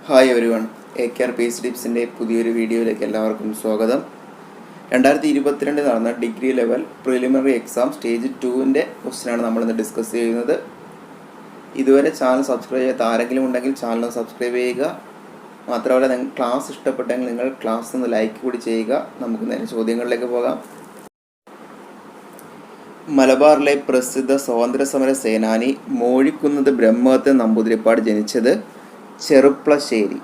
Hi everyone, AKR pace ടിപ്സിൻ്റെ പുതിയൊരു വീഡിയോയിലേക്ക് എല്ലാവർക്കും സ്വാഗതം. 2022 നടന്ന degree level preliminary exam stage 2-ൻ്റെ ക്വസ്റ്റ്യനാണ് നമ്മളിന്ന് ഡിസ്കസ് ചെയ്യുന്നത്. ഇതുവരെ ചാനൽ സബ്സ്ക്രൈബ് ചെയ്യാത്ത ആരെങ്കിലും ഉണ്ടെങ്കിൽ ചാനൽ സബ്സ്ക്രൈബ് ചെയ്യുക. മാത്രമല്ല, നിങ്ങൾ ക്ലാസ് ഇഷ്ടപ്പെട്ടെങ്കിൽ നിങ്ങൾ ക്ലാസ് ഒന്ന് ലൈക്ക് കൂടി ചെയ്യുക. നമുക്ക് നേരെ ചോദ്യങ്ങളിലേക്ക് പോകാം. മലബാറിലെ പ്രസിദ്ധ സ്വാതന്ത്ര്യസമര സേനാനി മോഴിക്കുന്നത് ബ്രഹ്മദത്തൻ നമ്പൂതിരിപ്പാട് ജനിച്ചത് ചെറുപ്ലശ്ശേരി.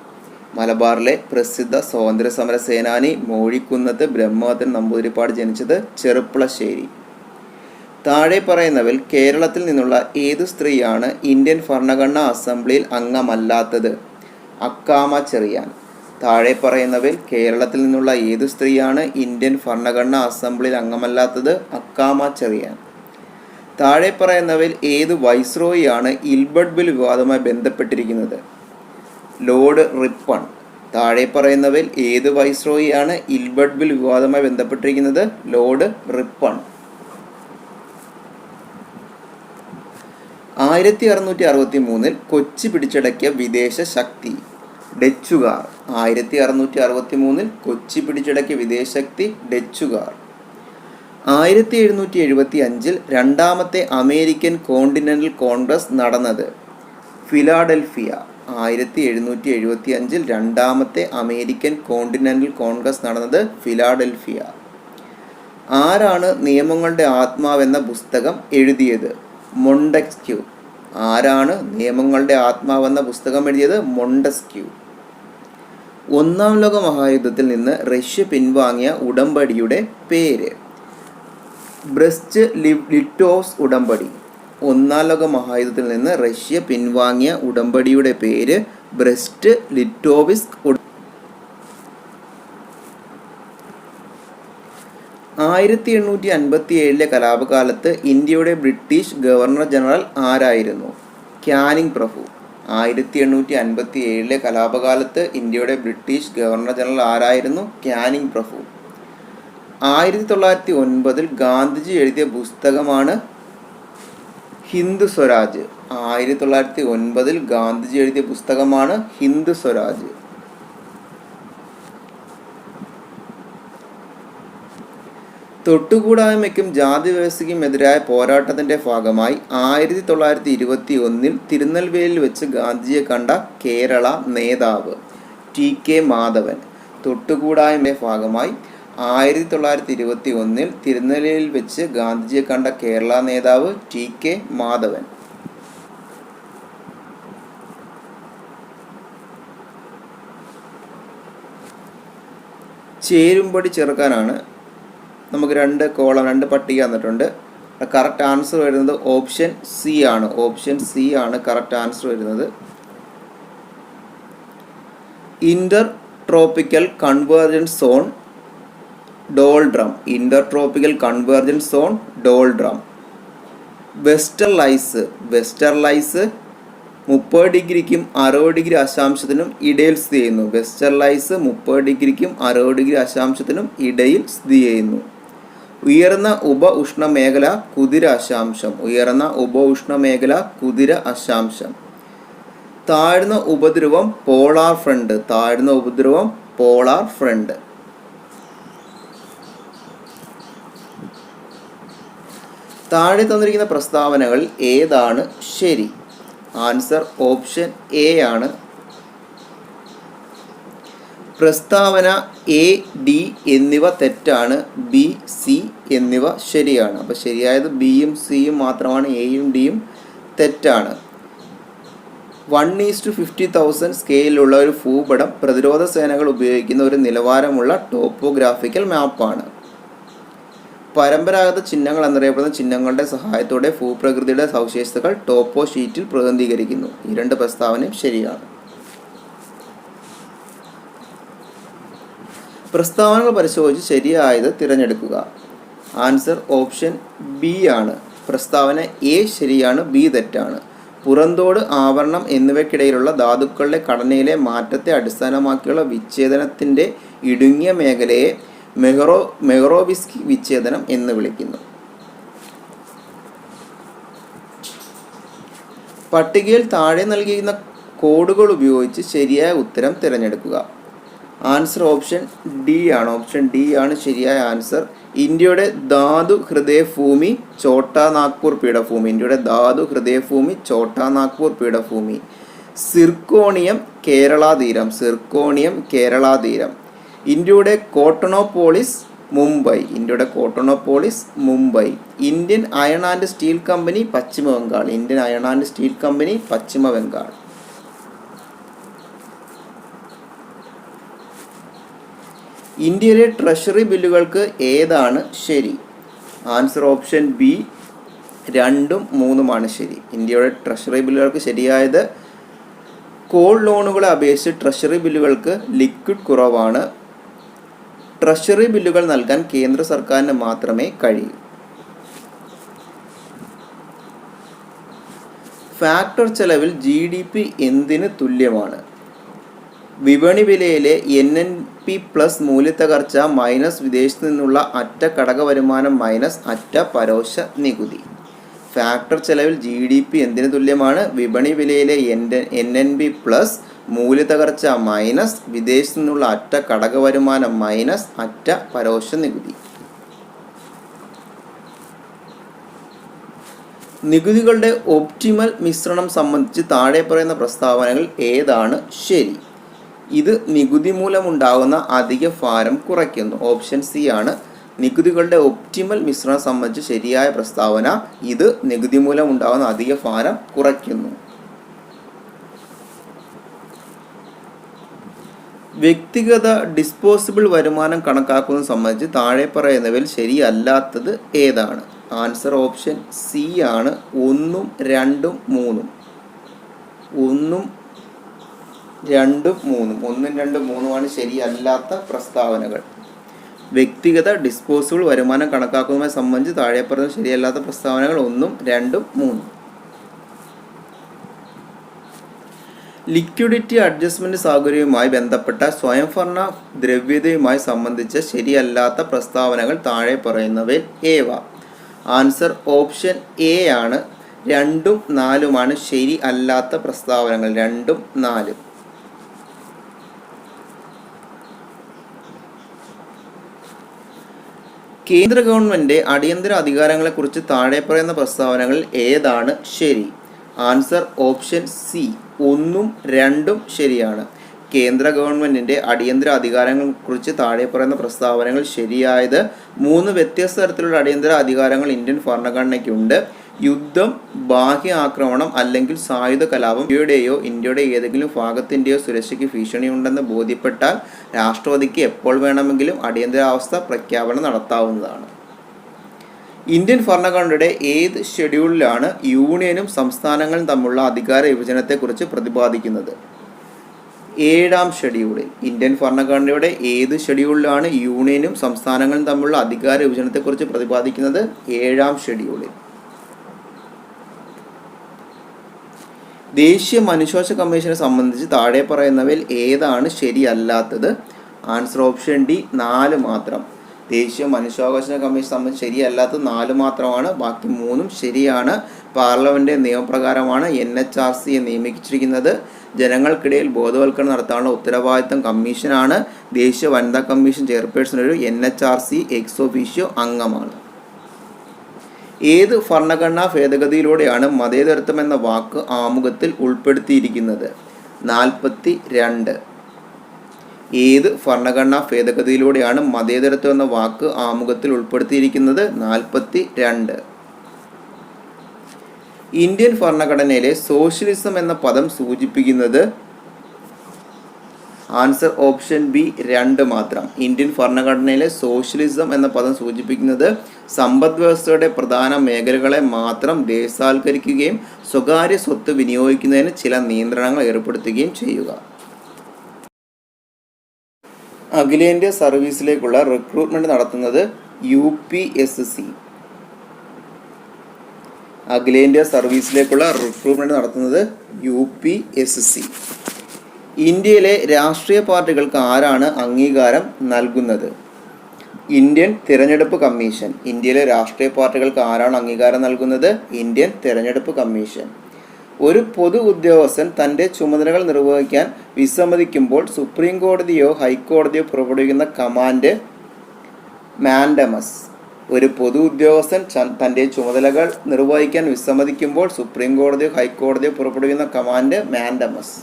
മലബാറിലെ പ്രസിദ്ധ സ്വാതന്ത്ര്യസമര സേനാനി മോഴിക്കുന്നത് ബ്രഹ്മദത്തൻ നമ്പൂതിരിപ്പാട് ജനിച്ചത് ചെറുപ്ലശ്ശേരി. താഴെ പറയുന്നവയിൽ കേരളത്തിൽ നിന്നുള്ള ഏതു സ്ത്രീയാണ് ഇന്ത്യൻ ഭരണഘടനാ അസംബ്ലിയിൽ അംഗമല്ലാത്തത്? അക്കാമ ചെറിയാൻ. താഴെ പറയുന്നവയിൽ കേരളത്തിൽ നിന്നുള്ള ഏതു സ്ത്രീയാണ് ഇന്ത്യൻ ഭരണഘടനാ അസംബ്ലിയിൽ അംഗമല്ലാത്തത്? അക്കാമ ചെറിയാൻ. താഴെ പറയുന്നവയിൽ ഏത് വൈസ്രോയിയാണ് ഇൽബർട്ട് ബിൽ വിവാദവുമായി ബന്ധപ്പെട്ടിരിക്കുന്നത്? Lord Ripon. താഴെ പറയുന്നവയിൽ ഏത് വൈസ്രോയിയാണ് ഇൽബർട്ട് ബിൽ വിവാദവുമായി ബന്ധപ്പെട്ടിരിക്കുന്നത്? Lord Ripon. 1663 കൊച്ചി പിടിച്ചടക്കിയ വിദേശ ശക്തി? ഡച്ചുകാർ. 1663 കൊച്ചി പിടിച്ചടക്കിയ വിദേശ ശക്തി ഡച്ചുകാർ. 1775 രണ്ടാമത്തെ അമേരിക്കൻ കോണ്ടിനെന്റൽ കോൺഗ്രസ് നടന്നത്? ഫിലാഡൽഫിയ. 1775 രണ്ടാമത്തെ അമേരിക്കൻ കോണ്ടിനെന്റൽ കോൺഗ്രസ് നടന്നത് ഫിലാഡൽഫിയ. ആരാണ് നിയമങ്ങളുടെ ആത്മാവെന്ന പുസ്തകം എഴുതിയത്? മൊണ്ടസ്ക്യൂ. ആരാണ് നിയമങ്ങളുടെ ആത്മാവെന്ന പുസ്തകം എഴുതിയത്? മൊണ്ടസ്ക്യൂ. ഒന്നാം ലോക മഹായുദ്ധത്തിൽ നിന്ന് റഷ്യ പിൻവാങ്ങിയ ഉടമ്പടിയുടെ പേര്? ബ്രസ്റ്റ് ലിറ്റോവ്സ് ഉടമ്പടി. ഒന്നാം ലോക മഹായുദ്ധത്തിൽ നിന്ന് റഷ്യ പിൻവാങ്ങിയ ഉടമ്പടിയുടെ പേര് ബ്രസ്റ്റ് ലിറ്റോവിസ്ക്. 1857 കലാപകാലത്ത് ഇന്ത്യയുടെ ബ്രിട്ടീഷ് ഗവർണർ ജനറൽ ആരായിരുന്നു? ക്യാനിങ് പ്രഭു. 1857 കലാപകാലത്ത് ഇന്ത്യയുടെ ബ്രിട്ടീഷ് ഗവർണർ ജനറൽ ആരായിരുന്നു? ക്യാനിങ് പ്രഭു. 1909 ഗാന്ധിജി എഴുതിയ പുസ്തകമാണ് ഹിന്ദ് സ്വരാജ്. 1909 ഗാന്ധിജി എഴുതിയ പുസ്തകമാണ് ഹിന്ദ് സ്വരാജ്. തൊട്ടുകൂടായ്മയ്ക്കും ജാതി വ്യവസ്ഥയ്ക്കും എതിരായ പോരാട്ടത്തിന്റെ ഭാഗമായി 1921 തിരുനെൽവേലിയിൽ വെച്ച് ഗാന്ധിജിയെ കണ്ട കേരള നേതാവ്? TK മാധവൻ. തൊട്ടുകൂടായ്മയുടെ ഭാഗമായി 1921 തിരുനെല്ലിയിൽ വെച്ച് ഗാന്ധിജിയെ കണ്ട കേരള നേതാവ് TK മാധവൻ. ചേരുംപടി ചേർക്കാനാണ് നമുക്ക് രണ്ട് പട്ടിക തന്നിട്ടുണ്ട്. കറക്റ്റ് ആൻസർ വരുന്നത് ഓപ്ഷൻ സി ആണ്. ഓപ്ഷൻ സി ആണ് കറക്റ്റ് ആൻസർ വരുന്നത്. Intertropical convergence zone doldrum. Intertropical convergence zone doldrum. Westerlies. Westerlies 30 ഡിഗ്രിക്കും 60 ഡിഗ്രി അക്ഷാംശത്തിനും ഇടയിൽ സ്ഥിതി ചെയ്യുന്നു. വെസ്റ്റർലൈസ് 30 ഡിഗ്രിക്കും 60 ഡിഗ്രി അക്ഷാംശത്തിനും ഇടയിൽ സ്ഥിതി ചെയ്യുന്നു. ഉയർന്ന ഉപ ഉഷ്ണമേഖല കുതിര അക്ഷാംശം. ഉയർന്ന ഉപ ഉഷ്ണമേഖല കുതിര അക്ഷാംശം. താഴ്ന്ന ഉപധ്രുവം പോളാർ ഫ്രണ്ട്. താഴ്ന്ന ഉപധ്രുവം പോളാർ ഫ്രണ്ട്. താഴെ തന്നിരിക്കുന്ന പ്രസ്താവനകൾ ഏതാണ് ശരി? ആൻസർ ഓപ്ഷൻ എ ആണ്. പ്രസ്താവന A, D എന്നിവ തെറ്റാണ്. B, C എന്നിവ ശരിയാണ്. അപ്പോൾ ശരിയായത് ബിയും സിയും മാത്രമാണ്. എയും ഡിയും തെറ്റാണ്. 1:50,000 സ്കെയിലുള്ള ഒരു ഭൂപടം പ്രതിരോധ സേനകൾ ഉപയോഗിക്കുന്ന ഒരു നിലവാരമുള്ള ടോപ്പോഗ്രാഫിക്കൽ മാപ്പാണ്. പരമ്പരാഗത ചിഹ്നങ്ങൾ എന്നറിയപ്പെടുന്ന ചിഹ്നങ്ങളുടെ സഹായത്തോടെ ഭൂപ്രകൃതിയുടെ സവിശേഷതകൾ ടോപ്പോ ഷീറ്റിൽ പ്രതിനിധീകരിക്കുന്നു. ഈ രണ്ട് പ്രസ്താവനയും ശരിയാണ്. പ്രസ്താവനകൾ പരിശോധിച്ച് ശരിയായത് തിരഞ്ഞെടുക്കുക. ആൻസർ ഓപ്ഷൻ ബി ആണ്. പ്രസ്താവന എ ശരിയാണ്, ബി തെറ്റാണ്. പുറന്തോട്, ആവരണം എന്നിവയ്ക്കിടയിലുള്ള ധാതുക്കളുടെ ഘടനയിലെ മാറ്റത്തെ അടിസ്ഥാനമാക്കിയുള്ള വിച്ഛേദനത്തിൻ്റെ ഇടുങ്ങിയ മേഖലയെ മെഹ്റോവിസ്കി വിച്ഛേദനം എന്ന് വിളിക്കുന്നു. പട്ടികയിൽ താഴെ നൽകിയിരിക്കുന്ന കോഡുകൾ ഉപയോഗിച്ച് ശരിയായ ഉത്തരം തിരഞ്ഞെടുക്കുക. ആൻസർ ഓപ്ഷൻ ഡി ആണ്. ഓപ്ഷൻ ഡി ആണ് ശരിയായ ആൻസർ. ഇന്ത്യയുടെ ധാതു ഹൃദയഭൂമി ഛോട്ടാ നാഗ്പൂർ പീഠഭൂമി. ഇന്ത്യയുടെ ധാതു ഹൃദയഭൂമി ഛോട്ടാ നാഗ്പൂർ പീഠഭൂമി. സിർക്കോണിയം കേരള തീരം. സിർക്കോണിയം കേരള തീരം. ഇന്ത്യയുടെ കോട്ടണോപോളിസ് മുംബൈ. ഇന്ത്യയുടെ cottonopolis Mumbai. Indian iron and steel company Paschima Bengal. Indian iron and steel company Paschima Bengal. ഇന്ത്യയിലെ ട്രഷറി ബില്ലുകൾക്ക് ഏതാണ് ശരി? ആൻസർ ഓപ്ഷൻ ബി 2ഉം 3ഉമാണ് ശരി. ഇന്ത്യയുടെ ട്രഷറി ബില്ലുകൾക്ക് ശരിയായത് കോൾ ലോണുകളെ അപേക്ഷിച്ച് ട്രഷറി ബില്ലുകൾക്ക് ലിക്വിഡ് കുറവാണ്. ട്രഷറി ബില്ലുകൾ നൽകാൻ കേന്ദ്ര സർക്കാരിന് മാത്രമേ കഴിയൂ. ഫാക്ടർ ചെലവിൽ GDP എന്തിന് തുല്യമാണ്? വിപണി വിലയിലെ NNP+ മൂല്യത്തകർച്ച മൈനസ് വിദേശത്തു നിന്നുള്ള അറ്റ ഘടക വരുമാനം മൈനസ് അറ്റ പരോക്ഷ നികുതി. ഫാക്ടർ ചെലവിൽ GDP എന്തിന് തുല്യമാണ്? വിപണി വിലയിലെ NNP+ മൂല്യത്തകർച്ച മൈനസ് വിദേശത്തു നിന്നുള്ള അറ്റ ഘടക വരുമാനം മൈനസ് അറ്റ പരോക്ഷ നികുതി. നികുതികളുടെ ഒപ്റ്റിമൽ മിശ്രണം സംബന്ധിച്ച് താഴെ പറയുന്ന പ്രസ്താവനകൾ ഏതാണ് ശരി? ഇത് നികുതി മൂലമുണ്ടാകുന്ന അധിക ഭാരം കുറയ്ക്കുന്നു. ഓപ്ഷൻ സി ആണ് നികുതികളുടെ ഒപ്റ്റിമൽ മിശ്രണം സംബന്ധിച്ച് ശരിയായ പ്രസ്താവന. ഇത് നികുതി മൂലമുണ്ടാകുന്ന അധിക ഭാരം കുറയ്ക്കുന്നു. വ്യക്തിഗത ഡിസ്പോസിബിൾ വരുമാനം കണക്കാക്കുന്നത് സംബന്ധിച്ച് താഴെ പറയുന്നവയിൽ ശരിയല്ലാത്തത് ഏതാണ്? ആൻസർ ഓപ്ഷൻ സി ആണ് 1ഉം 2ഉം 3ഉം. 1ഉം 2ഉം 3ഉം. 1ഉം 2ഉം 3ഉമാണ് ശരിയല്ലാത്ത പ്രസ്താവനകൾ. വ്യക്തിഗത ഡിസ്പോസിബിൾ വരുമാനം കണക്കാക്കുന്നതുമായി സംബന്ധിച്ച് താഴെ പറയുന്ന ശരിയല്ലാത്ത പ്രസ്താവനകൾ 1ഉം 2ഉം 3ഉം. ലിക്വിഡിറ്റി അഡ്ജസ്റ്റ്മെന്റ് സൗകര്യവുമായി ബന്ധപ്പെട്ട സ്വയംഭരണ ദ്രവ്യതയുമായി സംബന്ധിച്ച ശരിയല്ലാത്ത പ്രസ്താവനകൾ താഴെ പറയുന്നവയിൽ ഏവ? ആൻസർ ഓപ്ഷൻ എ ആണ് 2ഉം 4ഉമാണ് ശരി അല്ലാത്ത പ്രസ്താവനകൾ. 2ഉം 4ഉം. കേന്ദ്ര ഗവൺമെന്റ് അടിയന്തര അധികാരങ്ങളെക്കുറിച്ച് താഴെ പറയുന്ന പ്രസ്താവനകൾ ഏതാണ് ശരി? ആൻസർ ഓപ്ഷൻ സി 1ഉം 2ഉം ശരിയാണ്. കേന്ദ്ര ഗവൺമെന്റിന്റെ അടിയന്തര അധികാരങ്ങളെക്കുറിച്ച് താഴെ പറയുന്ന പ്രസ്താവനകൾ ശരിയായത് 3 വ്യത്യസ്ത തരത്തിലുള്ള അടിയന്തര അധികാരങ്ങൾ ഇന്ത്യൻ ഭരണഘടനയ്ക്കുണ്ട്. യുദ്ധം, ബാഹ്യ ആക്രമണം അല്ലെങ്കിൽ സായുധ കലാപം ഇന്ത്യയുടെ ഏതെങ്കിലും ഭാഗത്തിൻ്റെയോ സുരക്ഷയ്ക്ക് ഭീഷണിയുണ്ടെന്ന് ബോധ്യപ്പെട്ടാൽ രാഷ്ട്രപതിക്ക് എപ്പോൾ വേണമെങ്കിലും അടിയന്തരാവസ്ഥ പ്രഖ്യാപനം നടത്താവുന്നതാണ്. ഇന്ത്യൻ ഭരണഘടനയുടെ ഏത് ഷെഡ്യൂളിലാണ് യൂണിയനും സംസ്ഥാനങ്ങളും തമ്മിലുള്ള അധികാര വിഭജനത്തെക്കുറിച്ച് പ്രതിപാദിക്കുന്നത്? 7ാം ഷെഡ്യൂളിൽ. ഇന്ത്യൻ ഭരണഘടനയുടെ ഏത് ഷെഡ്യൂളിലാണ് യൂണിയനും സംസ്ഥാനങ്ങളും തമ്മിലുള്ള അധികാര വിഭജനത്തെക്കുറിച്ച് പ്രതിപാദിക്കുന്നത്? 7ാം ഷെഡ്യൂളിൽ. ദേശീയ മനുഷ്യാവകാശ കമ്മീഷനെ സംബന്ധിച്ച് താഴെ പറയുന്നവയിൽ ഏതാണ് ശരിയല്ലാത്തത്? ആൻസർ ഓപ്ഷൻ ഡി 4 മാത്രം. ദേശീയ മനുഷ്യാവകാശ കമ്മീഷൻ സംബന്ധിച്ച് ശരിയല്ലാത്തത് 4 മാത്രമാണ്. ബാക്കി 3ഉം ശരിയാണ്. പാർലമെന്റ് നിയമപ്രകാരമാണ് NHRCയെ നിയമിച്ചിരിക്കുന്നത്. ജനങ്ങൾക്കിടയിൽ ബോധവൽക്കരണം നടത്താനുള്ള ഉത്തരവാദിത്തം കമ്മീഷനാണ്. ദേശീയ വനിതാ കമ്മീഷൻ ചെയർപേഴ്സൺ ഒരു NHRC എക്സ് ഒഫീഷ്യോ അംഗമാണ്. ഏത് ഭരണഘടനാ ഭേദഗതിയിലൂടെയാണ് മതേതരത്വം എന്ന വാക്ക് ആമുഖത്തിൽ ഉൾപ്പെടുത്തിയിരിക്കുന്നത്? 42. ഏത് ഭരണഘടനാ ഭേദഗതിയിലൂടെയാണ് മതേതരത്വം എന്ന വാക്ക് ആമുഖത്തിൽ ഉൾപ്പെടുത്തിയിരിക്കുന്നത്? 42. ഇന്ത്യൻ ഭരണഘടനയിലെ സോഷ്യലിസം എന്ന പദം സൂചിപ്പിക്കുന്നത്? ആൻസർ ഓപ്ഷൻ ബി 2 മാത്രം. ഇന്ത്യൻ ഭരണഘടനയിലെ സോഷ്യലിസം എന്ന പദം സൂചിപ്പിക്കുന്നത് സമ്പദ് വ്യവസ്ഥയുടെ പ്രധാന മേഖലകളെ മാത്രം ദേശസാൽക്കരിക്കുകയും സ്വകാര്യ സ്വത്ത് വിനിയോഗിക്കുന്നതിന് ചില നിയന്ത്രണങ്ങൾ ഏർപ്പെടുത്തുകയും ചെയ്യുക. അഖിലേന്ത്യാ സർവീസിലേക്കുള്ള റിക്രൂട്ട്മെന്റ് നടത്തുന്നത് UPSC. അഖിലേന്ത്യാ സർവീസിലേക്കുള്ള റിക്രൂട്ട്മെന്റ് നടത്തുന്നത് UPSC. ഇന്ത്യയിലെ രാഷ്ട്രീയ പാർട്ടികൾക്ക് ആരാണ് അംഗീകാരം നൽകുന്നത്? ഇന്ത്യൻ തിരഞ്ഞെടുപ്പ് കമ്മീഷൻ. ഇന്ത്യയിലെ രാഷ്ട്രീയ പാർട്ടികൾക്ക് ആരാണ് അംഗീകാരം നൽകുന്നത്? ഇന്ത്യൻ തിരഞ്ഞെടുപ്പ് കമ്മീഷൻ. ഒരു പൊതു ഉദ്യോഗസ്ഥൻ തൻ്റെ ചുമതലകൾ നിർവഹിക്കാൻ വിസമ്മതിക്കുമ്പോൾ സുപ്രീം കോടതിയോ ഹൈക്കോടതിയോ പുറപ്പെടുവിക്കുന്ന കമാൻഡ് മാൻഡമസ്. ഒരു പൊതു ഉദ്യോഗസ്ഥൻ തൻ്റെ ചുമതലകൾ നിർവഹിക്കാൻ വിസമ്മതിക്കുമ്പോൾ സുപ്രീം കോടതിയോ ഹൈക്കോടതിയോ പുറപ്പെടുവിക്കുന്ന കമാൻഡ് മാൻഡമസ്.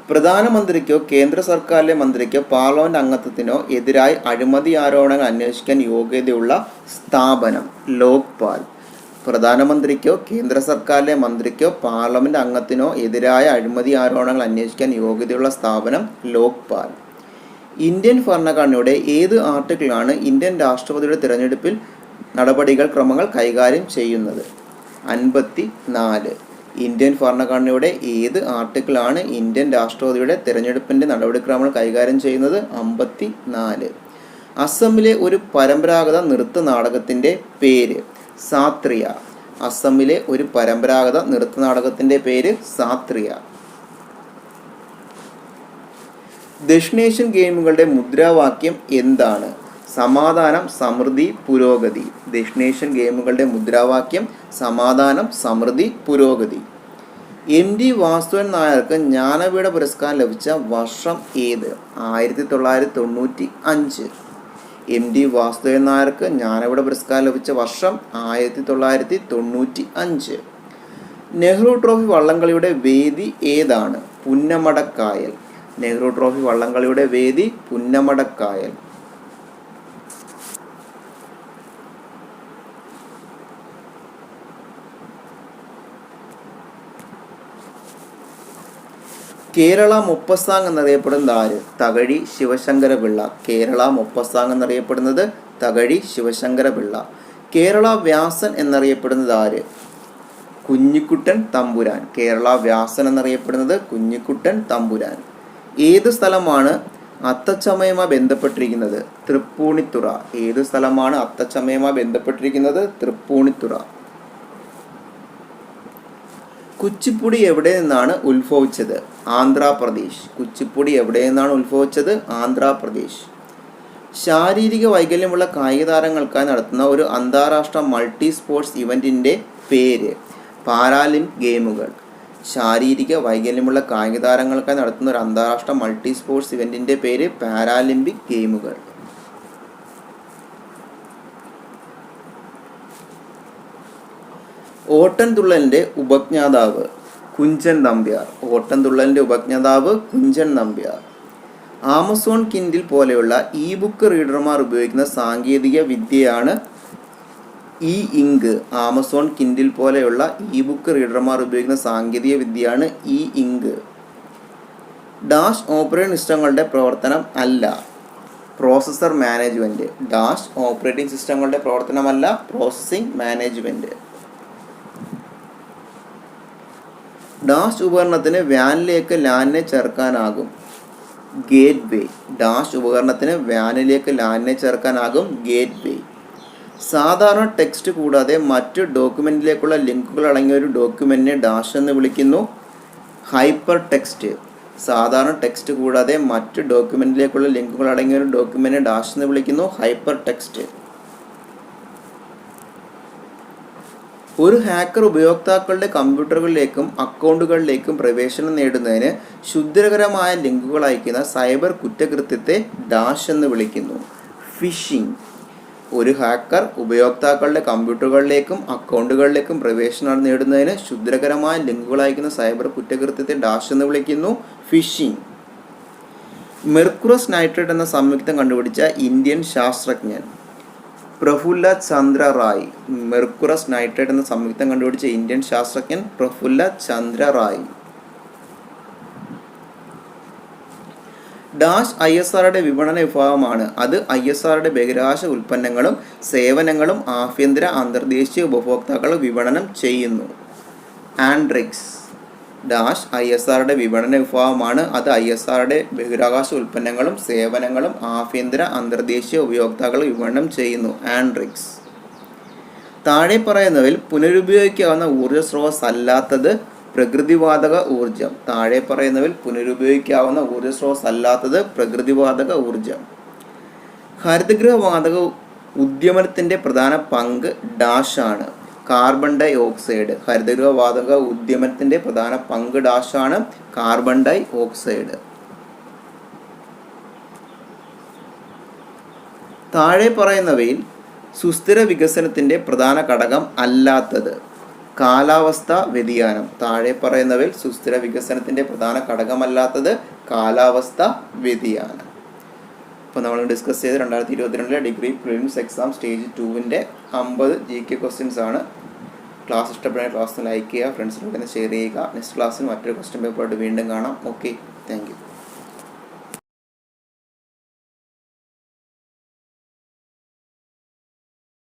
പ്രധാനമന്ത്രിക്കോ കേന്ദ്ര സർക്കാരിലെ മന്ത്രിക്കോ പാർലമെന്റ് അംഗത്വത്തിനോ എതിരായി അഴിമതി ആരോപണങ്ങൾ അന്വേഷിക്കാൻ യോഗ്യതയുള്ള സ്ഥാപനം ലോക്പാൽ. പ്രധാനമന്ത്രിക്കോ കേന്ദ്ര സർക്കാരിലെ മന്ത്രിക്കോ പാർലമെന്റ് അംഗത്തിനോ എതിരായ അഴിമതി ആരോപണങ്ങൾ അന്വേഷിക്കാൻ യോഗ്യതയുള്ള സ്ഥാപനം ലോക്പാൽ. ഇന്ത്യൻ ഭരണഘടനയുടെ ഏത് ആർട്ടിക്കിളാണ് ഇന്ത്യൻ രാഷ്ട്രപതിയുടെ തിരഞ്ഞെടുപ്പിൽ നടപടികൾ ക്രമങ്ങൾ കൈകാര്യം ചെയ്യുന്നത്? 54. ഇന്ത്യൻ ഭരണഘടനയുടെ ഏത് ആർട്ടിക്കിളാണ് ഇന്ത്യൻ രാഷ്ട്രപതിയുടെ തിരഞ്ഞെടുപ്പിൻ്റെ നടപടിക്രമങ്ങൾ കൈകാര്യം ചെയ്യുന്നത്? 54. അസമിലെ ഒരു പരമ്പരാഗത നൃത്ത നാടകത്തിൻ്റെ പേര്? സാത്രിയ. അസമിലെ ഒരു പരമ്പരാഗത നൃത്ത നാടകത്തിൻ്റെ പേര് സാത്രിയ. ദക്ഷിണേഷ്യൻ ഗെയിമുകളുടെ മുദ്രാവാക്യം എന്താണ്? സമാധാനം, സമൃദ്ധി, പുരോഗതി. ദക്ഷിണേഷ്യൻ ഗെയിമുകളുടെ മുദ്രാവാക്യം സമാധാനം, സമൃദ്ധി, പുരോഗതി. MD വാസുദേവൻ നായർക്ക് ജ്ഞാനപീഠ പുരസ്കാരം ലഭിച്ച വർഷം ഏത്? 1995. MD വാസുദേവൻ നായർക്ക് ജ്ഞാനപീഠ പുരസ്കാരം ലഭിച്ച വർഷം 1995. നെഹ്റു ട്രോഫി വള്ളംകളിയുടെ വേദി ഏതാണ്? പുന്നമടക്കായൽ. നെഹ്റു ട്രോഫി വള്ളംകളിയുടെ വേദി പുന്നമടക്കായൽ. കേരള മുപ്പസാങ് എന്നറിയപ്പെടുന്നത് ആര്? തകഴി ശിവശങ്കരപിള്ള. കേരള മുപ്പസാങ് എന്നറിയപ്പെടുന്നത് തകഴി ശിവശങ്കരപിള്ള. കേരള വ്യാസൻ എന്നറിയപ്പെടുന്നത് ആര്? കുഞ്ഞിക്കുട്ടൻ തമ്പുരാൻ. കേരള വ്യാസൻ എന്നറിയപ്പെടുന്നത് കുഞ്ഞിക്കുട്ടൻ തമ്പുരാൻ. ഏത് സ്ഥലമാണ് അത്തച്ചമയവുമായി ബന്ധപ്പെട്ടിരിക്കുന്നത്? തൃപ്പൂണിത്തുറ. ഏത് സ്ഥലമാണ് അത്തച്ചമയവുമായി ബന്ധപ്പെട്ടിരിക്കുന്നത്? തൃപ്പൂണിത്തുറ. കുച്ചിപ്പുടി എവിടെ നിന്നാണ് ഉത്ഭവിച്ചത്? ആന്ധ്രാപ്രദേശ്. കുച്ചിപ്പുടി എവിടെ നിന്നാണ് ഉത്ഭവിച്ചത്? ആന്ധ്രാപ്രദേശ്. ശാരീരിക വൈകല്യമുള്ള കായിക താരങ്ങൾക്കായി നടത്തുന്ന ഒരു അന്താരാഷ്ട്ര മൾട്ടി സ്പോർട്സ് ഇവന്റിന്റെ പേര്? പാരാലിമ്പിക് ഗെയിമുകൾ. ശാരീരിക വൈകല്യമുള്ള കായിക താരങ്ങൾക്കായി നടത്തുന്ന ഒരു അന്താരാഷ്ട്ര മൾട്ടി സ്പോർട്സ് ഇവന്റിന്റെ പേര് പാരാലിമ്പിക് ഗെയിമുകൾ. ഓട്ടൻതുള്ളലിന്റെ ഉപജ്ഞാതാവ്? കുഞ്ചൻ നമ്പ്യാർ. ഓട്ടൻതുള്ളലിന്റെ ഉപജ്ഞാതാവ് കുഞ്ചൻ നമ്പ്യാർ. ആമസോൺ കിൻഡിൽ പോലെയുള്ള ഇ ബുക്ക് റീഡർമാർ ഉപയോഗിക്കുന്ന സാങ്കേതിക വിദ്യയാണ് ഇ ഇങ്ക്. ആമസോൺ കിൻഡിൽ പോലെയുള്ള ഇ ബുക്ക് റീഡർമാർ ഉപയോഗിക്കുന്ന സാങ്കേതിക വിദ്യയാണ് ഇ ഇങ്ക്. ഡാഷ് ഓപ്പറേറ്റിംഗ് സിസ്റ്റങ്ങളുടെ പ്രവർത്തനം അല്ല പ്രോസസർ മാനേജ്മെന്റ്. ഡാഷ് ഓപ്പറേറ്റിംഗ് സിസ്റ്റങ്ങളുടെ പ്രവർത്തനമല്ല പ്രോസസ്സിംഗ് മാനേജ്മെന്റ്. ഡാഷ് ഉപകരണത്തിന് വാനിലേക്ക് ലാനിനെ ചേർക്കാനാകും? ഗേറ്റ് വേ. ഡാഷ് ഉപകരണത്തിന് വാനിലേക്ക് ലാനിനെ ചേർക്കാനാകും? ഗേറ്റ് വേ. സാധാരണ ടെക്സ്റ്റ് കൂടാതെ മറ്റ് ഡോക്യുമെന്റിലേക്കുള്ള ലിങ്കുകൾ അടങ്ങിയ ഒരു ഡോക്യുമെന്റിനെ ഡാഷ് എന്ന് വിളിക്കുന്നു? Hyper text. സാധാരണ ടെക്സ്റ്റ് കൂടാതെ മറ്റ് ഡോക്യുമെന്റിലേക്കുള്ള ലിങ്കുകൾ അടങ്ങിയ ഒരു ഡോക്യുമെന്റിനെ ഡാഷ് എന്ന് വിളിക്കുന്നു? Hyper text. ഒരു ഹാക്കർ ഉപയോക്താക്കളുടെ കമ്പ്യൂട്ടറുകളിലേക്കും അക്കൗണ്ടുകളിലേക്കും പ്രവേശനം നേടുന്നതിന് ക്ഷുദ്രകരമായ ലിങ്കുകൾ അയക്കുന്ന സൈബർ കുറ്റകൃത്യത്തെ ഡാഷ് എന്ന് വിളിക്കുന്നു? ഫിഷിംഗ്. ഒരു ഹാക്കർ ഉപയോക്താക്കളുടെ കമ്പ്യൂട്ടറുകളിലേക്കും അക്കൗണ്ടുകളിലേക്കും പ്രവേശനം നേടുന്നതിന് ക്ഷുദ്രകരമായ ലിങ്കുകൾ അയക്കുന്ന സൈബർ കുറ്റകൃത്യത്തെ ഡാഷ് എന്ന് വിളിക്കുന്നു? ഫിഷിംഗ്. മെർക്കുറസ് നൈട്രേറ്റ് എന്ന സംയുക്തം കണ്ടുപിടിച്ച ഇന്ത്യൻ ശാസ്ത്രജ്ഞൻ? പ്രഫുല്ല ചന്ദ്ര റായ്. മെർക്കുറസ് നൈട്രേറ്റ് എന്ന സംയുക്തം കണ്ടുപിടിച്ച ഇന്ത്യൻ ശാസ്ത്രജ്ഞൻ പ്രഫുല്ല ചന്ദ്ര റായ്. ഡാഷ് ISRയുടെ വിപണന വിഭാഗമാണ്? അത് ISRയുടെ ബഹിരാകാശ ഉൽപ്പന്നങ്ങളും സേവനങ്ങളും ആഭ്യന്തര അന്തർദേശീയ ഉപഭോക്താക്കൾ വിപണനം ചെയ്യുന്നു. ആൻഡ്രിക്സ്. ഡാഷ് ISRയുടെ വിപണന വിഭാഗമാണ്? അത് ISRയുടെ ബഹിരാകാശ ഉൽപ്പന്നങ്ങളും സേവനങ്ങളും ആഭ്യന്തര അന്തർദേശീയ ഉപഭോക്താക്കൾ വിപണനം ചെയ്യുന്നു. ആൻഡ്രിക്സ്. താഴെ പറയുന്നവയിൽ പുനരുപയോഗിക്കാവുന്ന ഊർജ്ജ സ്രോതസ് അല്ലാത്തത് പ്രകൃതിവാതക ഊർജം. താഴെ പറയുന്നവയിൽ പുനരുപയോഗിക്കാവുന്ന ഊർജ്ജ സ്രോതസ് അല്ലാത്തത് പ്രകൃതിവാതക ഊർജം. ഹരിതഗൃഹ വാതക ഉദ്യമനത്തിൻ്റെ പ്രധാന പങ്ക് ഡാഷാണ്. Carbon dye oxide. ഹരിതഗൃഹ വാതക ഉദ്യമനത്തിൻ്റെ പ്രധാന പങ്ക് ഡാഷാണ്. Carbon dye oxide. താഴെ പറയുന്നവയിൽ സുസ്ഥിര വികസനത്തിൻ്റെ പ്രധാന ഘടകം അല്ലാത്തത്. കാലാവസ്ഥാ വ്യതിയാനം. താഴെ പറയുന്നവയിൽ സുസ്ഥിര വികസനത്തിൻ്റെ പ്രധാന ഘടകമല്ലാത്തത് കാലാവസ്ഥാ വ്യതിയാനം. ഇപ്പോൾ നമ്മൾ ഡിസ്കസ് ചെയ്ത് 2022 ഡിഗ്രി പ്രിലിംസ് എക്സാം സ്റ്റേജ് 2-ൻ്റെ 50 GK ക്വസ്റ്റ്യൻസ് ആണ്. ക്ലാസ് ഇഷ്ടപ്പെടുന്ന ക്ലാസ് ലൈക്ക് ചെയ്യുക, ഫ്രണ്ട്സിനോട് ഷെയർ ചെയ്യുക. നെക്സ്റ്റ് ക്ലാസ്സിൽ മറ്റൊരു ക്വസ്റ്റ്യൻ പേപ്പറായിട്ട് വീണ്ടും കാണാം. Okay, thank you.